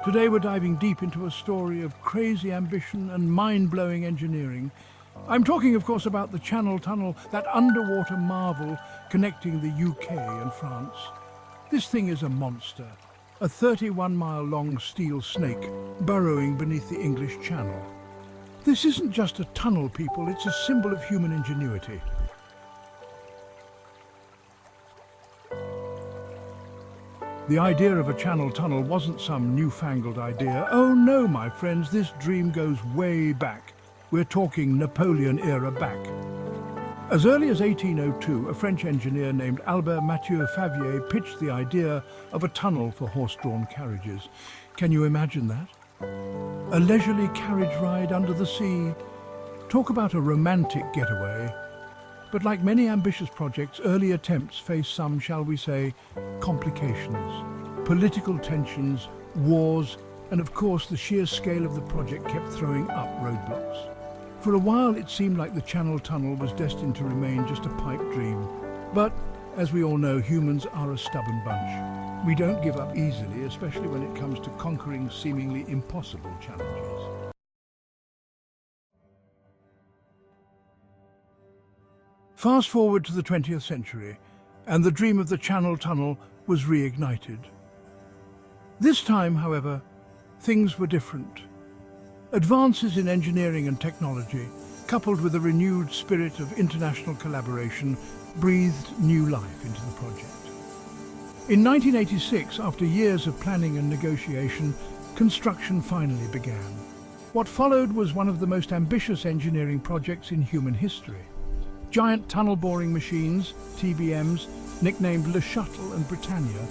Today we're diving deep into a story of crazy ambition and mind-blowing engineering. I'm talking, of course, about the Channel Tunnel, that underwater marvel connecting the UK and France. This thing is a monster, a 31-mile-long steel snake burrowing beneath the English Channel. This isn't just a tunnel, people, it's a symbol of human ingenuity. The idea of a channel tunnel wasn't some newfangled idea. Oh no, my friends, this dream goes way back. We're talking Napoleon era back. As early as 1802, a French engineer named Albert Mathieu Favier pitched the idea of a tunnel for horse-drawn carriages. Can you imagine that? A leisurely carriage ride under the sea. Talk about a romantic getaway. But like many ambitious projects, early attempts faced some, shall we say, complications. Political tensions, wars, and of course the sheer scale of the project kept throwing up roadblocks. For a while it seemed like the Channel Tunnel was destined to remain just a pipe dream. But, as we all know, humans are a stubborn bunch. We don't give up easily, especially when it comes to conquering seemingly impossible challenges. Fast forward to the 20th century, and the dream of the Channel Tunnel was reignited. This time, however, things were different. Advances in engineering and technology, coupled with a renewed spirit of international collaboration, breathed new life into the project. In 1986, after years of planning and negotiation, construction finally began. What followed was one of the most ambitious engineering projects in human history. Giant tunnel boring machines, TBMs, nicknamed Le Shuttle and Britannia,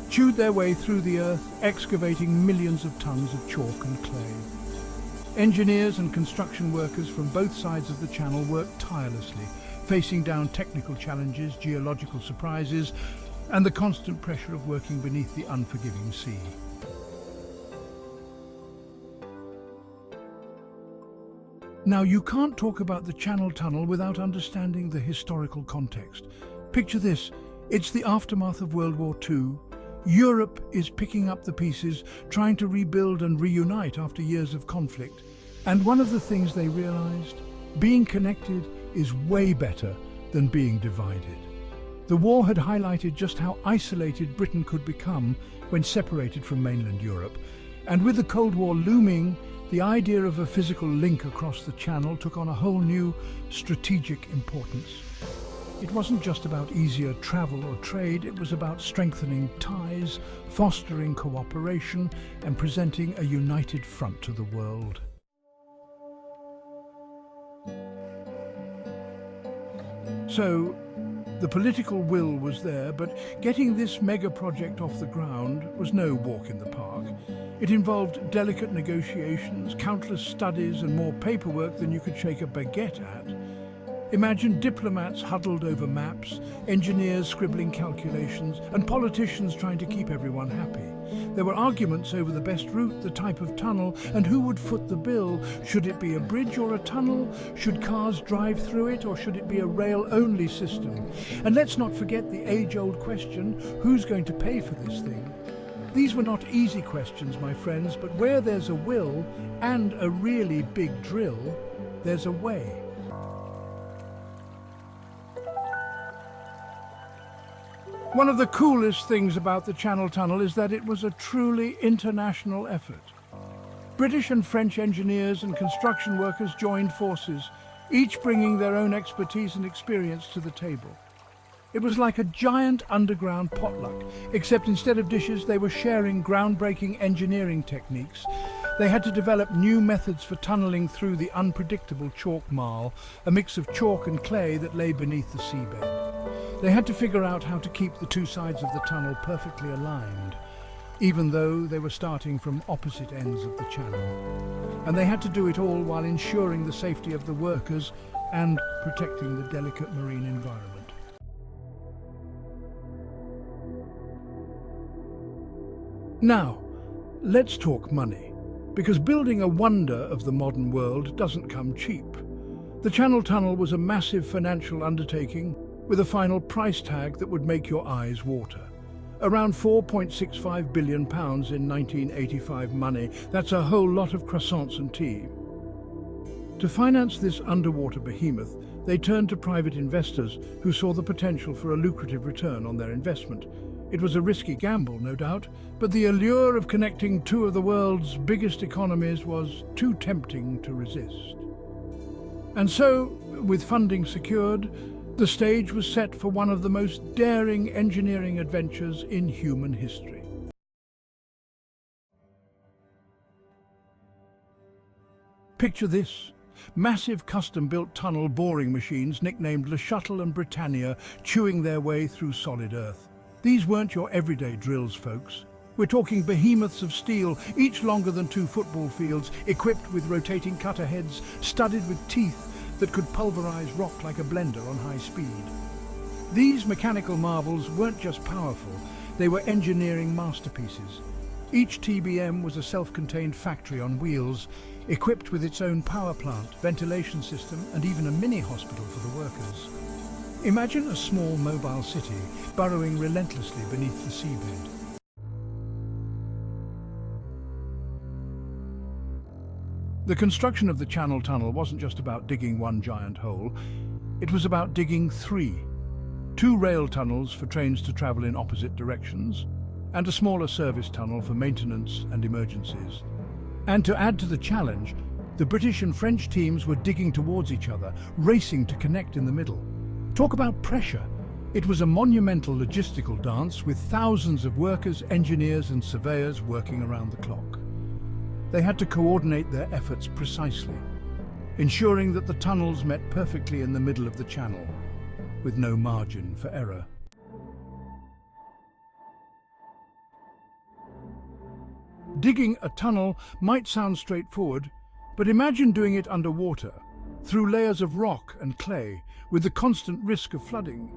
chewed their way through the earth, excavating millions of tons of chalk and clay. Engineers and construction workers from both sides of the channel worked tirelessly, facing down technical challenges, geological surprises, and the constant pressure of working beneath the unforgiving sea. Now, you can't talk about the Channel Tunnel without understanding the historical context. Picture this, it's the aftermath of World War II. Europe is picking up the pieces, trying to rebuild and reunite after years of conflict. And one of the things they realized, being connected is way better than being divided. The war had highlighted just how isolated Britain could become when separated from mainland Europe. And with the Cold War looming, the idea of a physical link across the channel took on a whole new strategic importance. It wasn't just about easier travel or trade, it was about strengthening ties, fostering cooperation, and presenting a united front to the world. So, the political will was there, but getting this mega project off the ground was no walk in the park. It involved delicate negotiations, countless studies, and more paperwork than you could shake a baguette at. Imagine diplomats huddled over maps, engineers scribbling calculations, and politicians trying to keep everyone happy. There were arguments over the best route, the type of tunnel, and who would foot the bill. Should it be a bridge or a tunnel? Should cars drive through it, or should it be a rail-only system? And let's not forget the age-old question, who's going to pay for this thing? These were not easy questions, my friends, but where there's a will and a really big drill, there's a way. One of the coolest things about the Channel Tunnel is that it was a truly international effort. British and French engineers and construction workers joined forces, each bringing their own expertise and experience to the table. It was like a giant underground potluck, except instead of dishes, they were sharing groundbreaking engineering techniques. They had to develop new methods for tunneling through the unpredictable chalk marl, a mix of chalk and clay that lay beneath the seabed. They had to figure out how to keep the two sides of the tunnel perfectly aligned, even though they were starting from opposite ends of the channel. And they had to do it all while ensuring the safety of the workers and protecting the delicate marine environment. Now, let's talk money, because building a wonder of the modern world doesn't come cheap. The Channel Tunnel was a massive financial undertaking with a final price tag that would make your eyes water. Around £4.65 billion in 1985 money. That's a whole lot of croissants and tea. To finance this underwater behemoth, they turned to private investors who saw the potential for a lucrative return on their investment. It was a risky gamble, no doubt, but the allure of connecting two of the world's biggest economies was too tempting to resist. And so, with funding secured, the stage was set for one of the most daring engineering adventures in human history. Picture this. Massive custom-built tunnel boring machines nicknamed Le Shuttle and Britannia chewing their way through solid earth. These weren't your everyday drills, folks. We're talking behemoths of steel, each longer than 2 football fields, equipped with rotating cutter heads, studded with teeth that could pulverize rock like a blender on high speed. These mechanical marvels weren't just powerful, they were engineering masterpieces. Each TBM was a self-contained factory on wheels, equipped with its own power plant, ventilation system, and even a mini-hospital for the workers. Imagine a small mobile city burrowing relentlessly beneath the seabed. The construction of the Chunnel tunnel wasn't just about digging one giant hole, it was about digging 3. 2 rail tunnels for trains to travel in opposite directions, and a smaller service tunnel for maintenance and emergencies. And to add to the challenge, the British and French teams were digging towards each other, racing to connect in the middle. Talk about pressure. It was a monumental logistical dance with thousands of workers, engineers and surveyors working around the clock. They had to coordinate their efforts precisely, ensuring that the tunnels met perfectly in the middle of the channel, with no margin for error. Digging a tunnel might sound straightforward, but imagine doing it underwater, through layers of rock and clay, with the constant risk of flooding.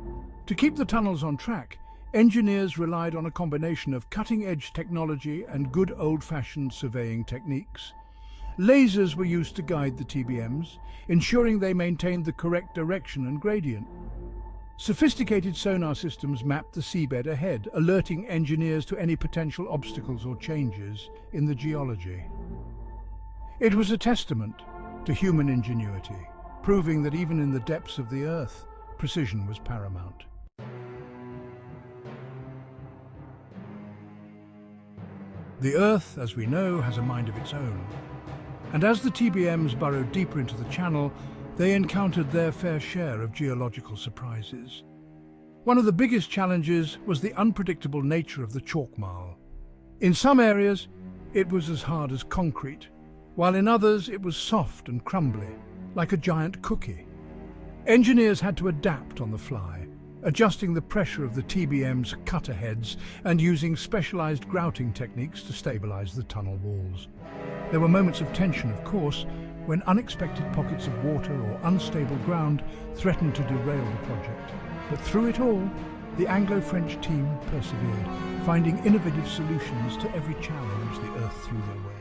To keep the tunnels on track, engineers relied on a combination of cutting-edge technology and good old-fashioned surveying techniques. Lasers were used to guide the TBMs, ensuring they maintained the correct direction and gradient. Sophisticated sonar systems mapped the seabed ahead, alerting engineers to any potential obstacles or changes in the geology. It was a testament to human ingenuity, proving that even in the depths of the earth, precision was paramount. The Earth, as we know, has a mind of its own. And as the TBMs burrowed deeper into the channel, they encountered their fair share of geological surprises. One of the biggest challenges was the unpredictable nature of the chalk marl. In some areas, it was as hard as concrete, while in others it was soft and crumbly, like a giant cookie. Engineers had to adapt on the fly, adjusting the pressure of the TBM's cutter heads and using specialized grouting techniques to stabilize the tunnel walls. There were moments of tension, of course, when unexpected pockets of water or unstable ground threatened to derail the project. But through it all, the Anglo-French team persevered, finding innovative solutions to every challenge the Earth threw their way.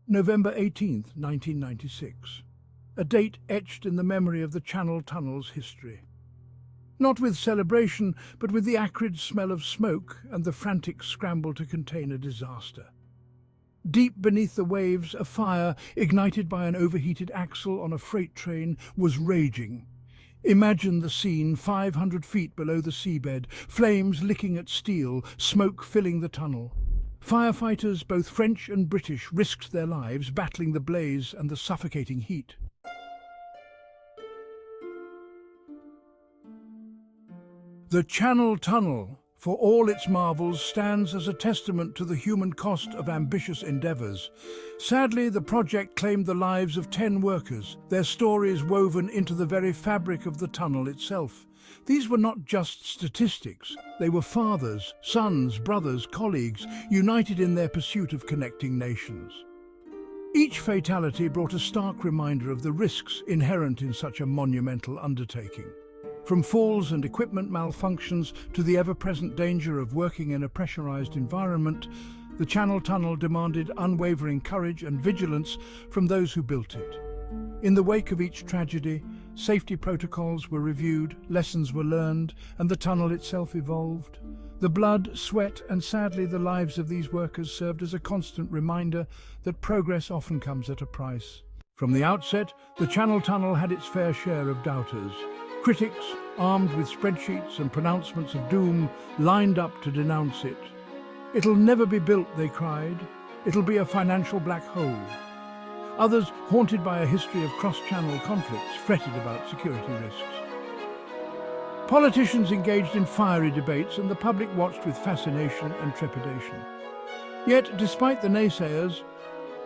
November 18th, 1996. A date etched in the memory of the Channel Tunnel's history. Not with celebration, but with the acrid smell of smoke and the frantic scramble to contain a disaster. Deep beneath the waves, a fire, ignited by an overheated axle on a freight train, was raging. Imagine the scene 500 feet below the seabed, flames licking at steel, smoke filling the tunnel. Firefighters, both French and British, risked their lives battling the blaze and the suffocating heat. The Channel Tunnel, for all its marvels, stands as a testament to the human cost of ambitious endeavours. Sadly, the project claimed the lives of 10 workers, their stories woven into the very fabric of the tunnel itself. These were not just statistics. They were fathers, sons, brothers, colleagues, united in their pursuit of connecting nations. Each fatality brought a stark reminder of the risks inherent in such a monumental undertaking. From falls and equipment malfunctions to the ever-present danger of working in a pressurized environment, the Channel Tunnel demanded unwavering courage and vigilance from those who built it. In the wake of each tragedy, Safety protocols were reviewed, lessons were learned, and the tunnel itself evolved. The blood, sweat, and sadly the lives of these workers served as a constant reminder that progress often comes at a price. From the outset, the Channel Tunnel had its fair share of doubters. Critics, armed with spreadsheets and pronouncements of doom, lined up to denounce it. "It'll never be built," they cried. "It'll be a financial black hole." Others, haunted by a history of cross-channel conflicts, fretted about security risks. Politicians engaged in fiery debates and the public watched with fascination and trepidation. Yet, despite the naysayers,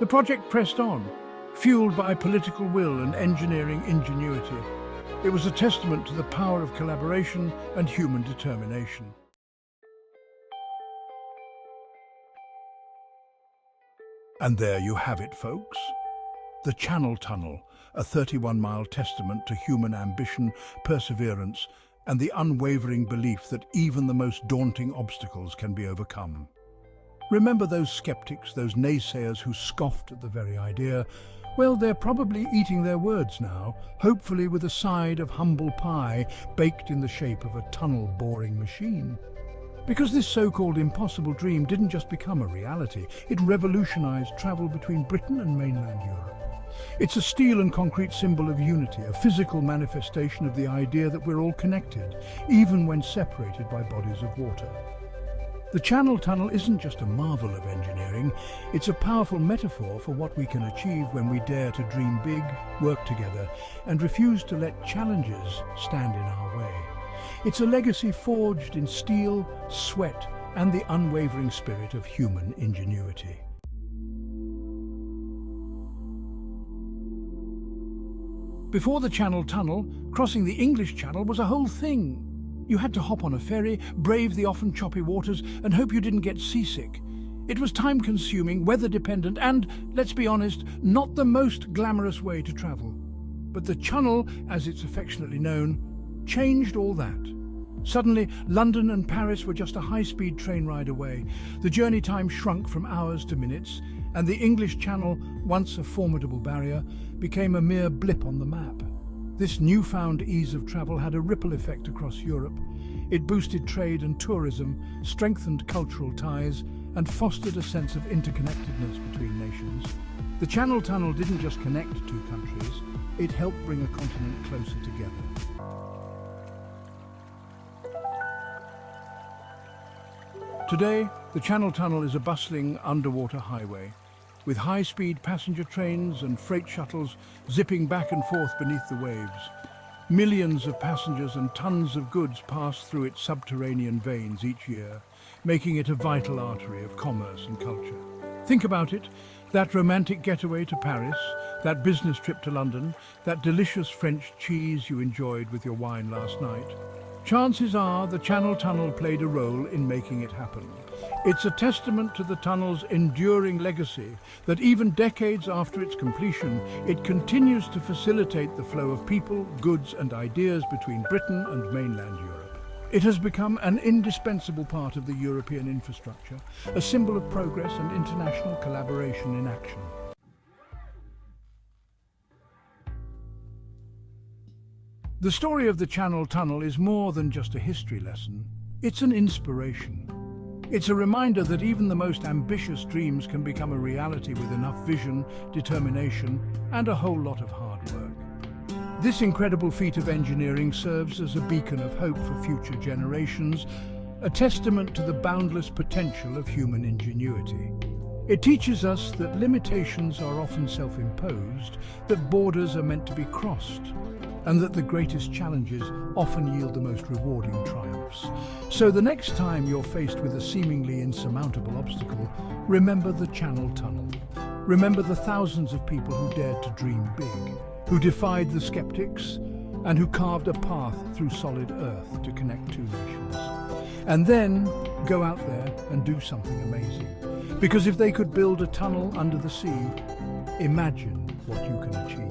the project pressed on, fueled by political will and engineering ingenuity. It was a testament to the power of collaboration and human determination. And there you have it, folks. The Channel Tunnel, a 31-mile testament to human ambition, perseverance, and the unwavering belief that even the most daunting obstacles can be overcome. Remember those skeptics, those naysayers who scoffed at the very idea? Well, they're probably eating their words now, hopefully with a side of humble pie baked in the shape of a tunnel-boring machine. Because this so-called impossible dream didn't just become a reality, it revolutionized travel between Britain and mainland Europe. It's a steel and concrete symbol of unity, a physical manifestation of the idea that we're all connected, even when separated by bodies of water. The Channel Tunnel isn't just a marvel of engineering, it's a powerful metaphor for what we can achieve when we dare to dream big, work together, and refuse to let challenges stand in our way. It's a legacy forged in steel, sweat, and the unwavering spirit of human ingenuity. Before the Channel Tunnel, crossing the English Channel was a whole thing. You had to hop on a ferry, brave the often choppy waters, and hope you didn't get seasick. It was time-consuming, weather-dependent, and, let's be honest, not the most glamorous way to travel. But the Chunnel, as it's affectionately known, changed all that. Suddenly, London and Paris were just a high-speed train ride away. The journey time shrunk from hours to minutes, and the English Channel, once a formidable barrier, became a mere blip on the map. This newfound ease of travel had a ripple effect across Europe. It boosted trade and tourism, strengthened cultural ties, and fostered a sense of interconnectedness between nations. The Channel Tunnel didn't just connect two countries, it helped bring a continent closer together. Today, the Channel Tunnel is a bustling underwater highway, with high-speed passenger trains and freight shuttles zipping back and forth beneath the waves. Millions of passengers and tons of goods pass through its subterranean veins each year, making it a vital artery of commerce and culture. Think about it, that romantic getaway to Paris, that business trip to London, that delicious French cheese you enjoyed with your wine last night. Chances are the Channel Tunnel played a role in making it happen. It's a testament to the tunnel's enduring legacy that even decades after its completion, it continues to facilitate the flow of people, goods and ideas between Britain and mainland Europe. It has become an indispensable part of the European infrastructure, a symbol of progress and international collaboration in action. The story of the Channel Tunnel is more than just a history lesson. It's an inspiration. It's a reminder that even the most ambitious dreams can become a reality with enough vision, determination, and a whole lot of hard work. This incredible feat of engineering serves as a beacon of hope for future generations, a testament to the boundless potential of human ingenuity. It teaches us that limitations are often self-imposed, that borders are meant to be crossed, and that the greatest challenges often yield the most rewarding triumphs. So the next time you're faced with a seemingly insurmountable obstacle, remember the Channel Tunnel. Remember the thousands of people who dared to dream big, who defied the skeptics, and who carved a path through solid earth to connect two nations. And then go out there and do something amazing. Because if they could build a tunnel under the sea, imagine what you can achieve.